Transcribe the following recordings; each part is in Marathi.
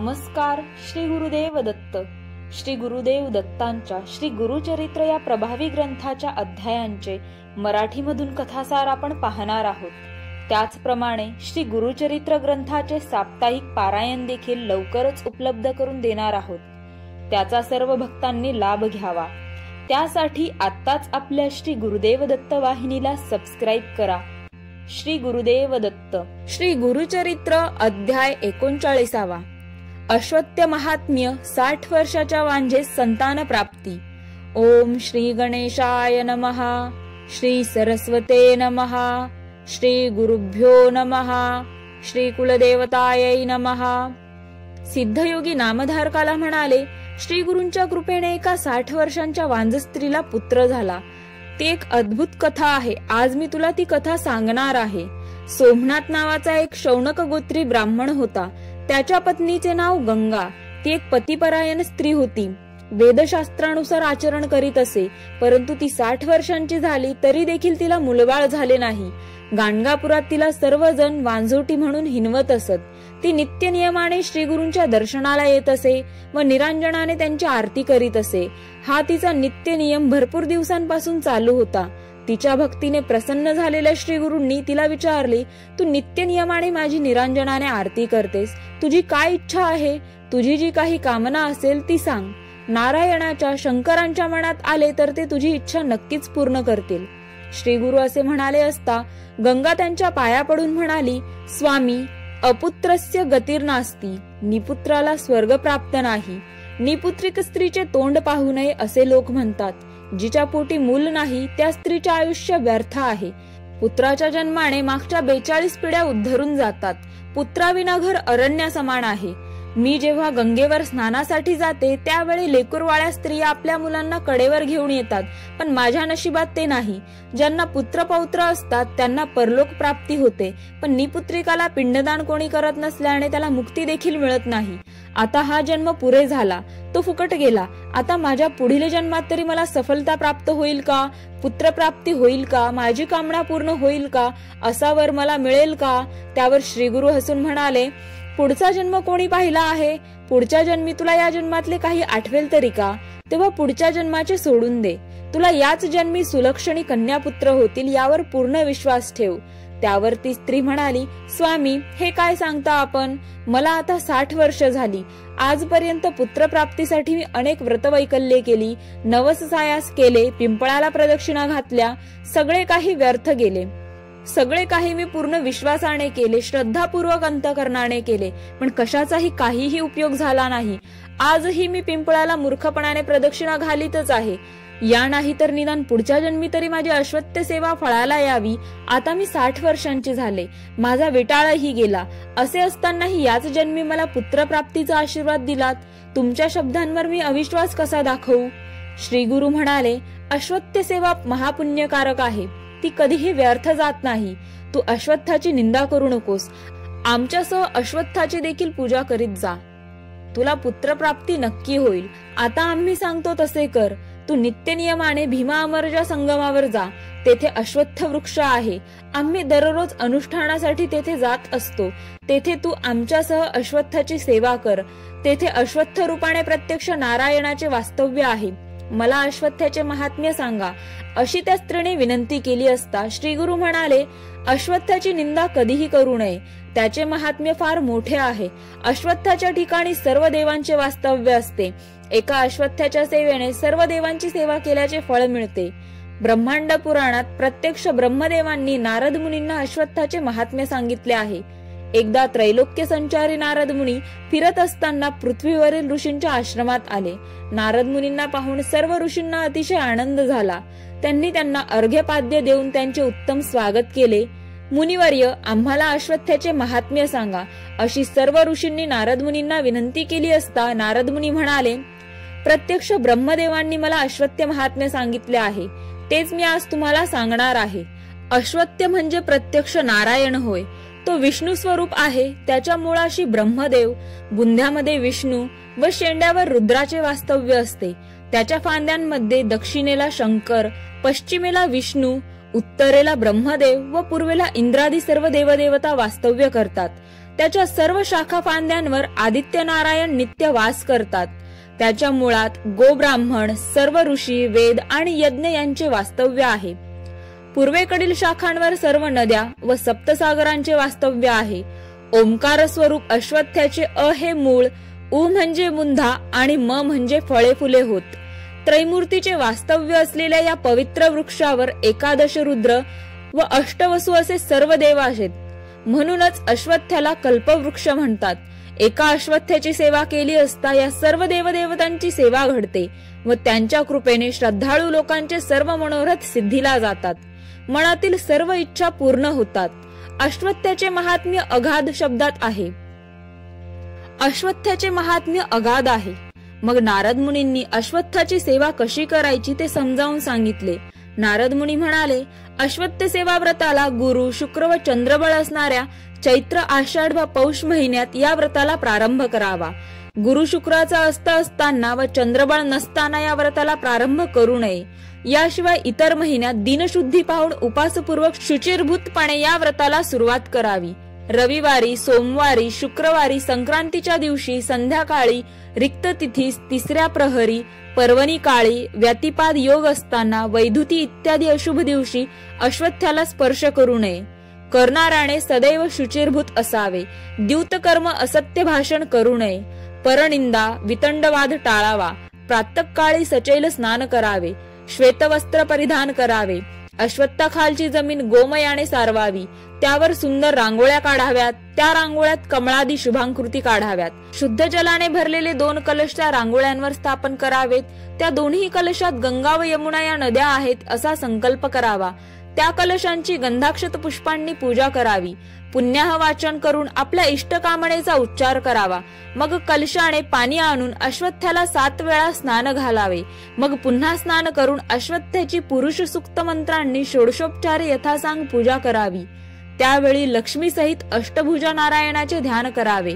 नमस्कार. श्री गुरुदेव दत्त. श्री गुरुदेव दत्तांच्या श्री गुरुचरित्र या प्रभावी ग्रंथाच्या अध्यायांचे मराठीमधून कथासार आपण पाहणार आहोत. त्याचप्रमाणे श्री गुरुचरित्र ग्रंथाचे साप्ताहिक पारायण देखील लवकरच उपलब्ध करून देणार आहोत. त्याचा सर्व भक्तांनी लाभ घ्यावा. त्यासाठी आत्ताच आपल्या श्री गुरुदेव दत्त वाहिनीला सबस्क्राईब करा. श्री गुरुदेव दत्त. श्री गुरुचरित्र अध्याय 39. अश्वत्थ महात्म्य. 60 वर्षाच्या वांझे संतान प्राप्ती. ओम श्री गणेशाय नमः. श्री सरस्वते नमः. श्री गुरुभ्यो नमः. श्री कुलदेवतायै नमः. सिद्धयोगी नामधारकाला म्हणाले, श्री गुरूंच्या कृपेने एका 60 वर्षांच्या वांझ स्त्रीला पुत्र झाला. ती एक अद्भुत कथा आहे. आज मी तुला ती कथा सांगणार आहे. सोमनाथ नावाचा एक शौनक गोत्री ब्राह्मण होता. त्याच्या पत्नीचे नाव गंगा. ती एक पतिपरायण स्त्री होती. वेदशास्त्रानुसार आचरण करीत असे, परंतु ती 60 वर्षांची झाली तरी देखील तिला मुलबाळ झाले नाही. गाणगापुरात तिला सर्वजण वांझोटी म्हणून हिनवत असत. ती नित्य नियमाने श्रीगुरूंच्या दर्शनाला येत असे व निरांजनाने त्यांची आरती करीत असे. हा तिचा नित्य नियम भरपूर दिवसांपासून चालू होता. तिच्या भक्तीने प्रसन्न झालेल्या श्रीगुरूंनी तिला विचारले, तू नित्य नियमाने माझी निरांजनाने आरती करतेस, तुझी काय इच्छा आहे? तुझी जी काही कामना असेल ती सांग. नारायणाच्या शंकरांच्या मनात आले तर ते तुझी इच्छा नक्कीच पूर्ण करतील. श्रीगुरु असे म्हणाले असता गंगा त्यांच्या पाया पडून म्हणाली, स्वामी, अपुत्रस्य गतिर्नास्ती. निपुत्राला स्वर्ग प्राप्त नाही. निपुत्रिक स्त्रीचे तोंड पाहू नये असे लोक म्हणतात. जिच्या पोटी मूल नाही त्या स्त्रीचे आयुष्य व्यर्थ आहे. पुत्राच्या जन्माने मागच्या 42 पिढ्या उद्धरून जातात. पुत्राविना घर अरण्या समान आहे. मी जेव्हा गंगेवर स्नानासाठी जाते त्यावेळी लेकरवाळ्या स्त्रिया आपल्या मुलांना कडेवर घेऊन येतात, पण माझ्या नशिबात ते नाही. ज्यांना पुत्र पौत्र असतात त्यांना परलोक प्राप्ती होते, पण निपुत्रिकाला पिंडदान कोणी करत नसल्याने त्याला मुक्ती देखील मिळत नाही. आता हा जन्म पुरे झाला, तो फुकट गेला. आता माझ्या पुढील जन्मात तरी मला सफलता प्राप्त होईल का? पुत्रप्राप्ती होईल का? माझी कामना पूर्ण होईल का? असा वर मला मिळेल का? त्यावर श्रीगुरु हसून म्हणाले, पुढचा जन्म कोणी पाहिला आहे? पुढच्या जन्मी तुला या जन्मातले काही आठवेल तरी का? तेव्हा पुढच्या जन्माचे सोडून दे. तुला याच जन्मी सुलक्षणी कन्यापुत्र होतील यावर पूर्ण विश्वास ठेव. त्यावर ती स्त्री म्हणाली, स्वामी, हे काय सांगता आपण? मला आता 60 वर्ष झाली. आजपर्यंत पुत्रप्राप्तीसाठी मी अनेक व्रतवैकल्ये केली, नवस सायास केले, पिंपळाला प्रदक्षिणा घातल्या. सगळे काही व्यर्थ गेले. सगळे काही मी पूर्ण विश्वासाने केले, श्रद्धापूर्वक अंतःकरणाने केले, पण कशाचाही काहीही उपयोग झाला नाही. आजही मी पिंपळाला मूर्खपणाने प्रदक्षिणा घालीतच आहे. या नाही तर निदान पुढच्या जन्मी तरी माझी अश्वत्थ सेवा फळाला यावी. आता मी 60 वर्षांची झाले, माझा विटाळही गेला. असे असतानाही याच जन्मी मला पुत्रप्राप्तीचा आशीर्वाद दिलात. तुमच्या शब्दांवर मी अविश्वास कसा दाखवू? श्रीगुरु म्हणाले, अश्वत्थ सेवा महापुण्यकारक आहे. ती कधीही व्यर्थ जात नाही. तू अश्वत्थाची निंदा करू नकोस. आमच्यासह अश्वत्थाची देखील पूजा करीत जा. तुला पुत्रप्राप्ती नक्की होईल. आता आम्ही सांगतो तसे कर. तू नित्य नियमाने भीमा अमरच्या संगमावर जा. तेथे अश्वत्थ वृक्ष आहे. आम्ही दररोज अनुष्ठानासाठी तेथे जात असतो. तेथे तू आमच्यासह अश्वत्थाची सेवा कर. तेथे अश्वत्थ रूपाने प्रत्यक्ष नारायणाचे वास्तव्य आहे. मला अश्वत्थाचे महात्म्य सांगा, अशी त्या स्त्रीने विनंती केली असता श्रीगुरु म्हणाले, अश्वत्थाची निंदा कधीही करू नये. त्याचे महात्म्य फार मोठे आहे. अश्वत्थाच्या ठिकाणी सर्व देवांचे वास्तव्य असते. एका अश्वत्थाच्या सेवेने सर्व देवांची सेवा केल्याचे फळ मिळते. ब्रह्मांड पुराणात प्रत्यक्ष ब्रह्मदेवांनी नारद मुनींना अश्वत्थाचे महात्म्य सांगितले आहे. एकदा त्रैलोक्य संचारी नारद मुनी फिरत असताना पृथ्वीवरील ऋषींच्या आश्रमात आले. नारद मुनींना पाहून सर्व ऋषींना अतिशय आनंद झाला. त्यांनी त्यांना अर्घ्यपाद्य देऊन त्यांचे उत्तम स्वागत केले. मुनिवर्य, आम्हाला अश्वत्थाचे महात्म्य सांगा, अशी सर्व ऋषींनी नारद मुनींना विनंती केली असता नारद मुनी म्हणाले, प्रत्यक्ष ब्रह्मदेवांनी मला अश्वत्थ महात्म्य सांगितले आहे. तेच मी आज तुम्हाला सांगणार आहे. अश्वत्थ म्हणजे प्रत्यक्ष नारायण होय. तो विष्णू स्वरूप आहे. त्याच्या मुळाशी ब्रह्मदेव, बुंध्यामध्ये विष्णू व शेंड्यावर रुद्राचे वास्तव्य असते. त्याच्या फांद्यांमध्ये दक्षिणेला शंकर, पश्चिमेला विष्णू, उत्तरेला ब्रह्मदेव व पूर्वेला इंद्रादी सर्व देवदेवता वास्तव्य करतात. त्याच्या सर्व शाखा फांद्यांवर आदित्यनारायण नित्य वास करतात. त्याच्या मुळात गोब्राह्मण, सर्व ऋषी, वेद आणि यज्ञ यांचे वास्तव्य आहे. पूर्वेकडील शाखांवर सर्व नद्या व सप्तसागरांचे वास्तव्य आहे. ओंकार स्वरूप अश्वत्थ्याचे अ हे मूळ, उ म्हणजे मुंधा आणि म म्हणजे फळे फुले होत. त्रैमूर्तीचे वास्तव्य असलेल्या या पवित्र वृक्षावर 11 रुद्र व अष्टवसु असे सर्व देव आहेत. म्हणूनच अश्वत्थ्याला कल्पवृक्ष म्हणतात. एका अश्वत्थ्याची सेवा केली असता या सर्व देवदेवतांची सेवा घडते व त्यांच्या कृपेने श्रद्धाळू लोकांचे सर्व मनोरथ सिद्धीला जातात. मनातील सर्व इच्छा पूर्ण होतात. अश्वत्थ्याचे महात्म्य अगाध शब्दात आहे. अश्वत्थ्याचे महात्म्य अगाध आहे. मग नारद मुनींनी अश्वत्थाची सेवा कशी करायची ते समजावून सांगितले. नारद मुनी म्हणाले, अश्वत्थ सेवा व्रताला गुरु, शुक्र व चंद्रबळ असणाऱ्या चैत्र, आषाढ व पौष महिन्यात या व्रताला प्रारंभ करावा. गुरु शुक्राचा अस्त असताना व चंद्रबळ नसताना या व्रताला प्रारंभ करू नये. याशिवाय इतर महिन्यात दिनशुद्धी पाहून उपासपूर्वक शुचिरभूतपणे या व्रताला सुरुवात करावी. रविवारी, सोमवारी, शुक्रवारी, संक्रांतीच्या दिवशी, संध्याकाळी, रिक्त तिथीस, तिसऱ्या प्रहरी, पर्वणी काळी, व्यतिपाद योग असताना, वैधुती इत्यादी अशुभ दिवशी अश्वत्थ्याला स्पर्श करू नये. करणाऱ्याने सदैव शुचिरभूत असावे. द्यूतकर्म, असत्य भाषण करू नये. परनिंदा, वितंडवाद टाळावा. प्रातःकाळी सचैल स्नान करावे. श्वेतवस्त्र परिधान करावे. अश्वत्थाखालची जमीन गोमयाने सारवावी. त्यावर सुंदर रांगोळ्या काढाव्यात. त्या रांगोळ्यात कमळादी शुभांकृती काढाव्यात. शुद्ध जलाने भरलेले 2 कलश त्या रांगोळ्यांवर स्थापन करावेत. त्या दोन्ही कलशात गंगा व यमुना या नद्या आहेत असा संकल्प करावा. त्या कलशांची गंधाक्षत पुष्पांनी पूजा करावी. पुण्याह वाचन करून आपल्या इष्टकामनेचा उच्चार करावा. मग कलशाने पाणी आणून अश्वत्थ्याला 7 वेळा स्नान घालावे. मग पुन्हा स्नान करून अश्वत्थ्याची पुरुष सूक्त मंत्रांनी षोडशोपचारे यथासांग पूजा करावी. त्यावेळी लक्ष्मी सहित अष्टभुजा नारायणाचे ध्यान करावे.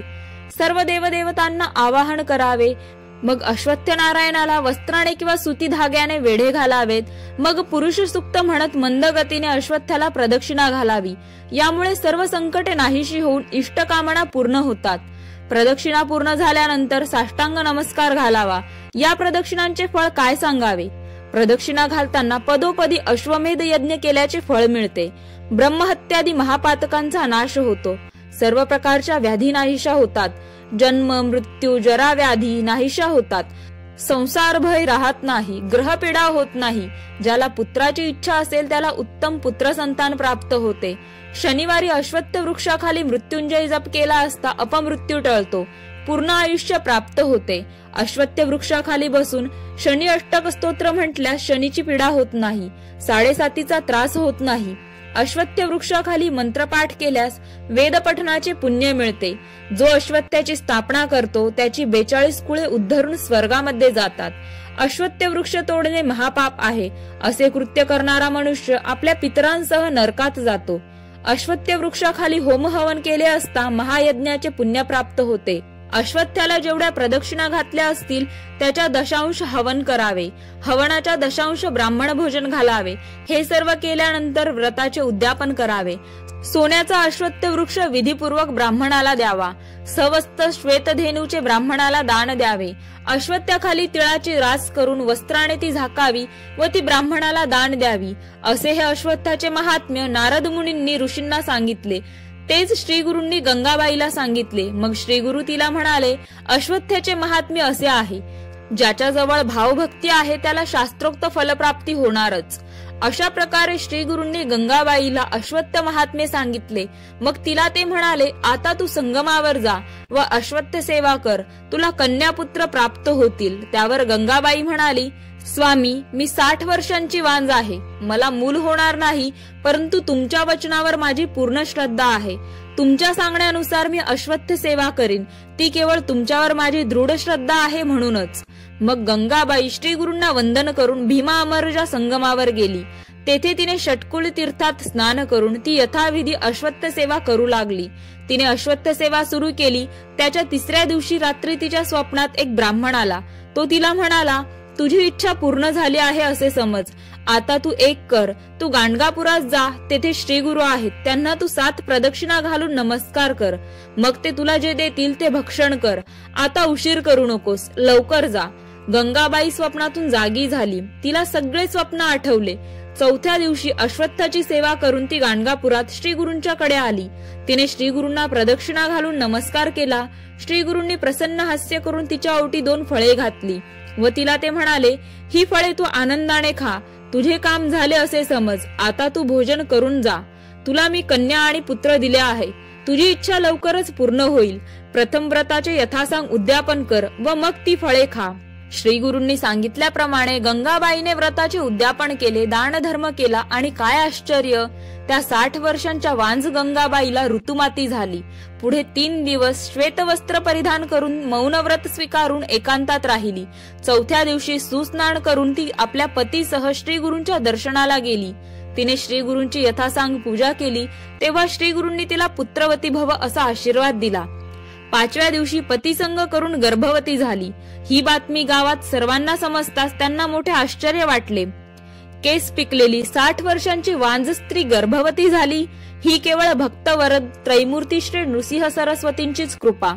सर्व देवदेवतांना आवाहन करावे. मग अश्वत्थ नारायणाला वस्त्राने किंवा सुती धाग्याने वेढे घालावेत. मग पुरुष सूक्त म्हणत मंद गतीने अश्वत्थ्याला प्रदक्षिणा घालावी. यामुळे सर्व संकटे नाहीशी होऊन इष्टकामना पूर्ण होतात. प्रदक्षिणा पूर्ण झाल्यानंतर साष्टांग नमस्कार घालावा. या प्रदक्षिणांचे फळ काय सांगावे. प्रदक्षिणा घालताना पदोपदी अश्वमेध यज्ञ केल्याचे फळ मिळते. ब्रह्महत्यादी महापातकांचा नाश होतो. सर्व प्रकारच्या व्याधी नाहीशा होतात. जन्म, मृत्यू, जरा, व्याधी नाहीशा होतात. संसार भय राहत नाही. ग्रहपीडा होत नाही. ज्याला पुत्राची इच्छा असेल त्याला उत्तम पुत्र संतान प्राप्त होते. शनिवारी अश्वत्थ वृक्षाखाली मृत्युंजय जप केला असता अपमृत्यू टळतो. पूर्ण आयुष्य प्राप्त होते. अश्वत्थ वृक्षाखाली बसून शनी अष्टक स्तोत्र म्हटल्यास शनीची पीडा होत नाही. 7.5चा त्रास होत नाही. अश्वत्थ वृक्षाखाली मंत्रपाठ केल्यास वेद पठनाचे पुण्य मिळते. जो अश्वत्थ्याची स्थापना करतो त्याची 42 कुळे उद्धरून स्वर्गामध्ये जातात. अश्वत्थ वृक्ष तोडणे महापाप आहे. असे कृत्य करणारा मनुष्य आपल्या पितरांसह नरकात जातो. अश्वत्थ वृक्षाखाली होम हवन केले असता महायज्ञाचे पुण्य प्राप्त होते. अश्वत्थ्याला जेवढ्या प्रदक्षिणा घातल्या असतील त्याच्या 10 हवन करावे. हवनाच्या 10 ब्राह्मण भोजन घालावे. हे सर्व केल्यानंतर व्रताचे उद्यापन करावे. सोन्याचा अश्वत्थ वृक्ष विधीपूर्वक ब्राह्मणाला द्यावा. सवस्त श्वेतधेनूचे ब्राह्मणाला दान द्यावे. अश्वत्थ्याखाली तिळाची रास करून वस्त्राने ती झाकावी व ती ब्राह्मणाला दान द्यावी. असे हे अश्वत्थाचे महात्म्य नारद मुनींनी ऋषींना सांगितले. तेच श्री गुरूंनी गंगाबाईला सांगितले. मग श्री गुरु तिला म्हणाले, अश्वत्थ्याचे महात्म्य असे आहे, ज्याच्या जवळ भावभक्ती आहे त्याला शास्त्रोक्त फलप्राप्ती होणारच. अशा प्रकारे श्री गुरूंनी गंगाबाईला अश्वत्थ महात्म्य सांगितले. मग तिला ते म्हणाले, आता तू संगमावर जा व अश्वत्थ सेवा कर, तुला कन्यापुत्र प्राप्त होतील. त्यावर गंगाबाई म्हणाली, स्वामी, मी 60 वर्षांची वांज आहे. मला मूल होणार नाही, परंतु तुमच्या वचनावर माझी पूर्ण श्रद्धा आहे. तुमच्या सांगण्यानुसार मी अश्वत्थ सेवा करीन. ती केवळ तुमच्यावर माझी दृढ श्रद्धा आहे म्हणूनच. मग गंगाबाई श्री गुरूंना वंदन करून भीमा अमरजा संगमावर गेली. तेथे तिने षटकुल तीर्थात स्नान करून ती यथाविधी अश्वत्थ सेवा करू लागली. तिने अश्वत्थ सेवा सुरू केली. त्याच्या 3ऱ्या दिवशी रात्री तिच्या स्वप्नात एक ब्राह्मण आला. तो तिला म्हणाला, तुझी इच्छा पूर्ण झाली आहे असे समज. आता तू एक कर, तू गाणगापुरात जा, तेथे श्री गुरु आहेत, त्यांना तू 7 प्रदक्षिणा घालून नमस्कार कर, मग ते तुला जे देतील ते भक्षण कर. आता उशीर करू नकोस, लवकर जा. गंगाबाई स्वप्नातून जागी झाली. तिला सगळे स्वप्न आठवले. 4थ्या दिवशी अश्वत्थाची सेवा करून ती गाणगापुरात श्री गुरूंच्याकडे आली. तिने श्री गुरूंना प्रदक्षिणा घालून नमस्कार केला. श्री गुरूंनी प्रसन्न हास्य करून तिच्या ओटी 2 फळे घातली व तिला ते म्हणाले, ही फळे तू आनंदाने खा, तुझे काम झाले असे समज. आता तू भोजन करून जा. तुला मी कन्या आणि पुत्र दिले आहे. तुझी इच्छा लवकरच पूर्ण होईल. प्रथम व्रताचे यथासांग उद्यापन कर व मग ती फळे खा. श्री गुरूंनी सांगितल्याप्रमाणे गंगाबाईने व्रताचे उद्यापन केले, दानधर्म केला आणि काय आश्चर्य, त्या 60 वर्षांच्या वांझ गंगाबाईला ऋतुमाती झाली. पुढे 3 दिवस श्वेत वस्त्र परिधान करून मौन व्रत स्वीकारून एकांतात राहिली. 4थ्या दिवशी सुस्नान करून ती आपल्या पतीसह श्री गुरूंच्या दर्शनाला गेली. तिने श्री गुरूंची यथासांग पूजा केली. तेव्हा श्री गुरूंनी तिला पुत्रवती भव असा आशीर्वाद दिला. 5व्या दिवशी पतिसंग करून गर्भवती झाली. ही बातमी गावात सर्वांना समजताच त्यांना मोठे आश्चर्य वाटले. केस पिकलेली 60 वर्षांची वांझ स्त्री गर्भवती झाली, ही केवळ भक्तवरद त्रैमूर्ती श्री नृसिंह सरस्वतींचीच कृपा.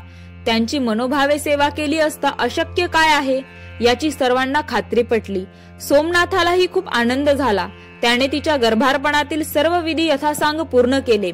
त्यांची मनोभावे सेवा केली असता अशक्य काय आहे याची सर्वांना खात्री पटली. सोमनाथालाही खूप आनंद झाला. त्याने तिच्या गर्भारपणातील सर्व विधी यथासांग पूर्ण केले.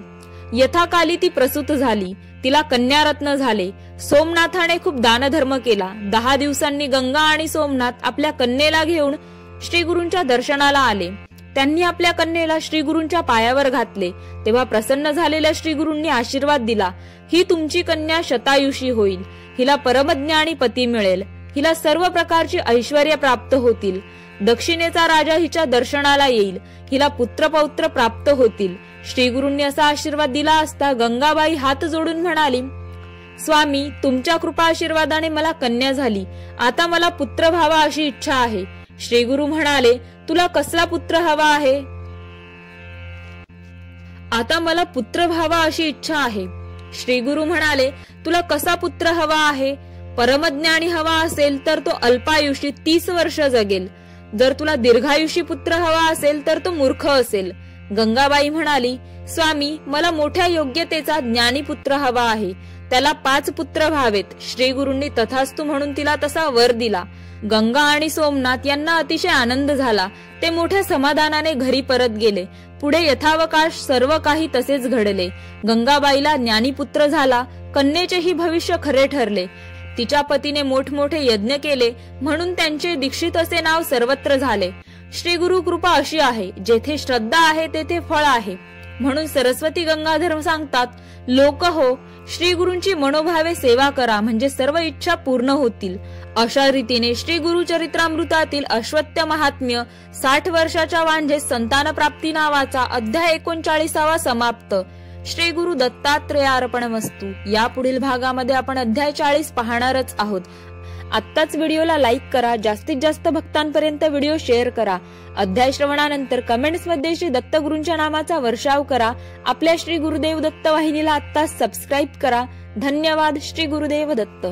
यथाकाली ती प्रसूत झाली. तिला कन्यारत्न झाले. सोमनाथाने खूप दानधर्म केला. 10 दिवसांनी गंगा आणि सोमनाथ आपल्या कन्येला घेऊन श्री गुरूंच्या दर्शनाला आले. त्यांनी आपल्या कन्येला श्री गुरूंच्या पायावर घातले. तेव्हा प्रसन्न झालेल्या श्री गुरूंनी आशीर्वाद दिला, ही तुमची कन्या शतायुषी होईल. हिला परमज्ञानी पती मिळेल. हिला सर्व प्रकारची ऐश्वर्य प्राप्त होतील. दक्षिणेचा राजा हिच्या दर्शनाला येईल. हिला पुत्रपौत्र प्राप्त होतील. श्री गुरूंनी असा आशीर्वाद दिला असता गंगाबाई हात जोडून म्हणाली, स्वामी, तुमच्या कृपा आशीर्वादाने मला कन्या झाली. आता मला पुत्र व्हावा अशी इच्छा आहे. श्री गुरु म्हणाले, तुला कसला पुत्र हवा आहे? आता मला पुत्र व्हावा अशी इच्छा आहे. श्री गुरु म्हणाले, तुला कसा पुत्र हवा आहे? परमज्ञानी हवा असेल तर तो अल्पायुषी 30 वर्ष जगेल. जर तुला दीर्घायुषी पुत्र हवा असेल तर तो मूर्ख असेल. गंगाबाई म्हणाली, स्वामी, मला मोठ्या योग्यतेचा ज्ञानी पुत्र हवा आहे. त्याला 5 पुत्र व्हावेत. श्री गुरूंनी तथास्तु म्हणून तिला तसा वर दिला. गंगा आणि सोमनाथ यांना अतिशय आनंद झाला. ते मोठ्या समाधानाने घरी परत गेले. पुढे यथावकाश सर्व काही तसेच घडले. गंगाबाईला ज्ञानीपुत्र झाला. कन्येचेही भविष्य खरे ठरले. तिच्या पतीने मोठमोठे यज्ञ केले म्हणून त्यांचे दीक्षित असे नाव सर्वत्र झाले. श्री गुरु कृपा अशी आहे, जेथे श्रद्धा आहे तेथे फळ आहे. म्हणून सरस्वती गंगाधर सांगतात, लोक हो, श्री गुरूंची मनोभावे सेवा करा म्हणजे सर्व इच्छा पूर्ण होतील. अशा रीतीने श्री गुरु चरित्रामृतातील अश्वत्थ महात्म्य 60 वर्षाच्या वांझेस संतान प्राप्ती नावाचा अध्याय 39 समाप्त. श्री गुरु दत्तात्रेयार्पणमस्तु. या पुढील भागामध्ये आपण अध्याय 40 पाहणारच आहोत. आत्ताच व्हिडिओला लाईक करा. जास्तीत जास्त भक्तांपर्यंत व्हिडिओ शेअर करा. अध्याय श्रवणानंतर कमेंट्स मध्ये श्री दत्तगुरूंच्या नामाचा वर्षाव करा. आपल्या श्री गुरुदेव दत्त वाहिनीला आत्ताच सबस्क्राईब करा. धन्यवाद. श्री गुरुदेव दत्त.